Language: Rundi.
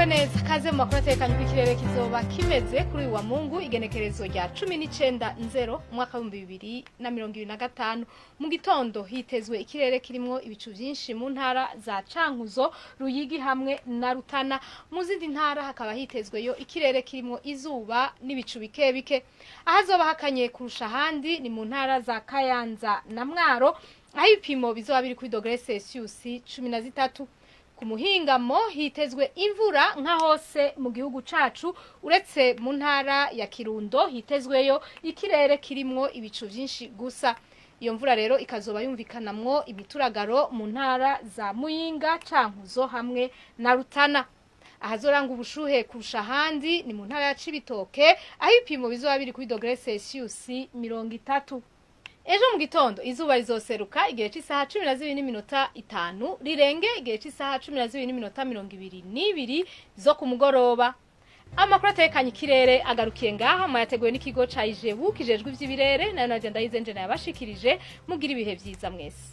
Mwiriwe neza kaze mu makuru atekanye kw'ikirere kizoba kimeze kuri wa Mungu igenekerezo rya 19 Nzero umwaka wa 2025 mu gitondo hitezwe ikirere kirimo ibicu byinshi mu ntara za Cankuzo, Ruyigi hamwe na Rutana. Mu zindi ntara hakaba hitezweyo ikirere kirimo izuba n'ibicu bike bike. Ahazoba hakanye kurusha handi ni mu ntara za Kayanza na Mwaro, aho ibipimo bizoba biri kuri dogere Celsius 13. Ku muhingamo hitezwe imvura nka hose mu gihugu cacu, uretse mu ntara ya Kirundo hitezweyo ikirere kirimwo ibicu byinshi gusa. Iyo mvura rero ikazoba yumvikanamwo imituragaro mu ntara za Muyinga, Cankuzo hamwe na Rutana. Ahazoranga ubushuhe kurusha handi ni mu ntara ya Cibitoke, aho ibipimo bizoba biri kuri dogere Celsius 30. Ejo mu gitondo izuba rizoseruka igihe cy'isaha 12:05 rirenge igihe cy'isaha 12:22 zo ku mugoroba. Amakuru atekanye ikirere agarukiye ngaha mayateguwe n'ikigo ca Ijebu kijejwe ivy'ibirere nayo nagenda yizenje nayabashikirije. Mugira ibihe vyiza mwese.